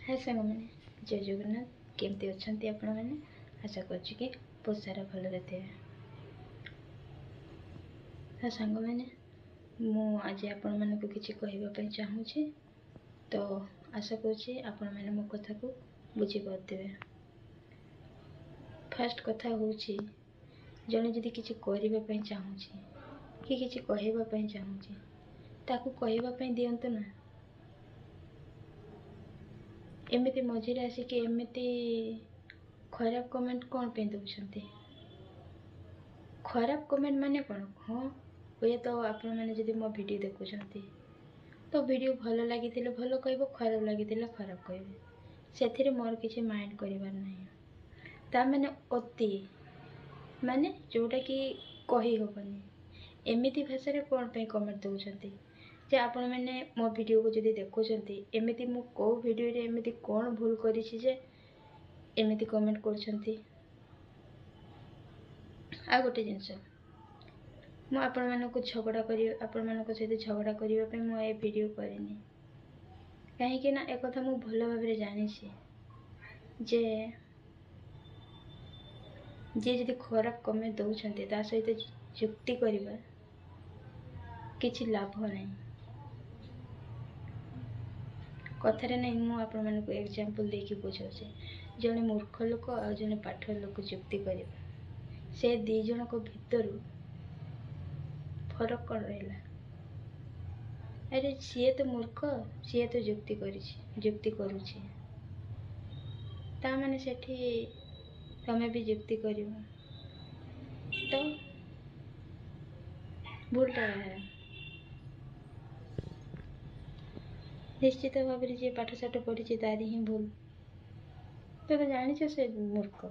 हाय सांग मैंने जय जगन्नाथ केमती अच्छा आपण मैंने आशा करी बहुत सारा भल थे। हाँ सांग मैंने मुझे आपण मानक किसी कहवाई चाहूँगी तो आशा करुँची आपण मैंने मो कथा को बुझीपारे। फास्ट कथा हूँ जड़े जदि किसी करने चाहूँगी कि किसी कहवाई चाहूँगी ताकू कहवाई दिंतु ना। एमती मझे आसिक एमती खराब कमेंट कौन पे दौरान खराब कमेंट माने कौन। हाँ हुए तो आपण मैंने जब मो वीडियो देखुं तो वीडियो भल लगी भल कह खराब लगी खराब कहे से मोर किसी माइंड करार ना। ता मैंने अति माने जोटा कि कही हेनी एमती भाषा कौन पे कमेंट दौरान जे आपण मैंने मो वीडियो को जब देखुं एमती मु कौ वीडियो रे एमती कौन भूल करी जे एमती कमेंट कर। आ गोटे जिनस मु आपण मानक झगड़ा करी आपण मानक सहित झगड़ा करने मु ए वीडियो करनी कहीं ना एक कथा मु भल भाव जानी जे जी जदि खराब कमेंट दौरान ता सहित जुक्ति करवा किसी लाभ नहीं। कथार नहीं मु आपण मानक एग्जांपल देकी बुझाऊे जड़े मूर्ख लोक आ जड़े पाठ लोक जुक्ति करवा से दी जन को भितर फरक कौन रहा। अरे सी तो मूर्ख सी तो जुक्ति करुच्छी ता माने सेठी तमें भी जुक्ति कर तो भूलटा रहा। निश्चित भाव में जी पाठ साठ पढ़ी तार ही भूल तो जानी से मूर्ख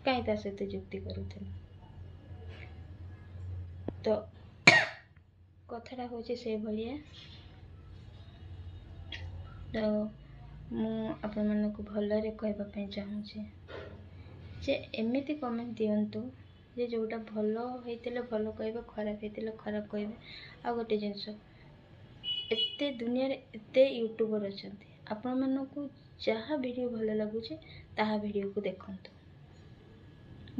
कहीं ता सहित जुक्ति करूल। तो कथाटा हूँ से भाया तो आपण मानक भलरे कहवाई चाहूँगी जे एमती कमेंट दिंतु जे जोटा भल होते भल कह खराब होते खराब कह। आ गोटे जिनस एते दुनिया एते यूट्यूबर अच्छा आपण मानक जहाँ वीडियो भल लगुच ताहा वीडियो को देखंतु।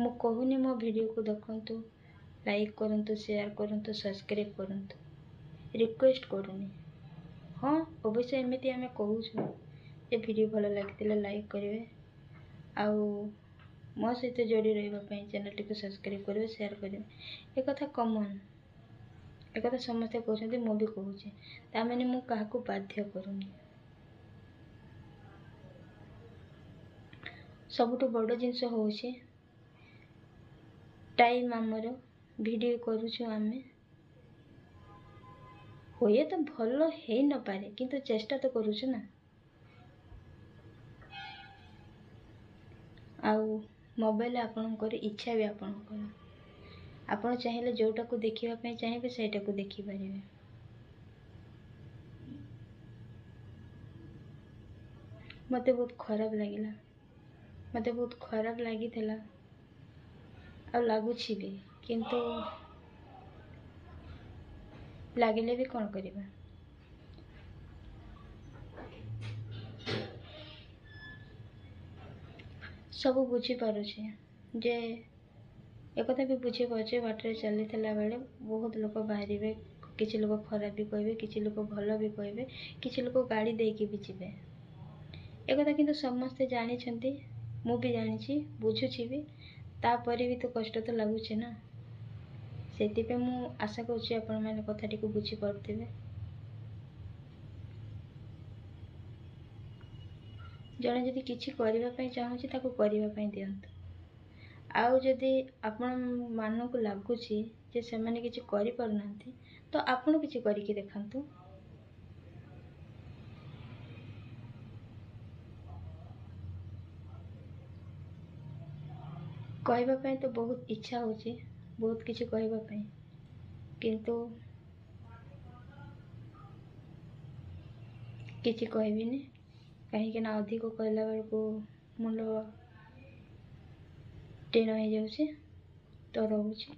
मु कहूनी मो वीडियो को देखंतु लाइक करंतु शेयर करंतु सब्सक्राइब करंतु रिक्वेस्ट करूनी। हाँ अवश्य एमती आम कहूँ ये वीडियो भल लगी लाइक करेंगे आउ मो सहित जोड़ी रही चैनल टी सब्सक्राइब करेंगे शेयर करेंगे एक कथा कॉमन एक कथा समस्ते कहते मु भी कहूँ ताने मु क्या बाध्य करूनी। सबुठ बड़ जिनस हूँ टाइम आमर वीडियो करुचु आमे हुए तो भल हो न पारे किंतु चेष्टा तो करुचु ना। आउ मोबाइल आपणकर इच्छा भी आपणकर आपण चाहिए जोटा को देखा चाहिए सेटा को देखिपारे। मते बहुत खराब लगिला मते बहुत खराब लगी आ लगुच भी किंतु लगिले भी कौन करवा। सब बुझी पारुछे जे एक कथा भी बुझी पारे बाटर चली बेले बहुत लोग बाहर किसी लोग खराब भी कहे किसी लोग भल भी कहे किसी लोग गाड़ी देकी भी जीवे एक कथा किंतु समस्ते जानी मु भी जानी बुझुची भी तापर भी तो कष्ट तो लगुच ना। से मु आशा करुँची आपण मैंने कथाटी को बुझी पारुथिबे। जड़े जदि किसी करने चाहूँगी ताको करने दिंतु आउ जदि आपण मानक लगुच जे से मैंने किसी करना तो आपण किसी करके देखंतु। कहवाई तो बहुत इच्छा होची बहुत किसी कहवाई किंतु किसी कहबिनी कहीं अधिक कहला बेल को मुंड टेढ़ हो जाऊे तो रोचे।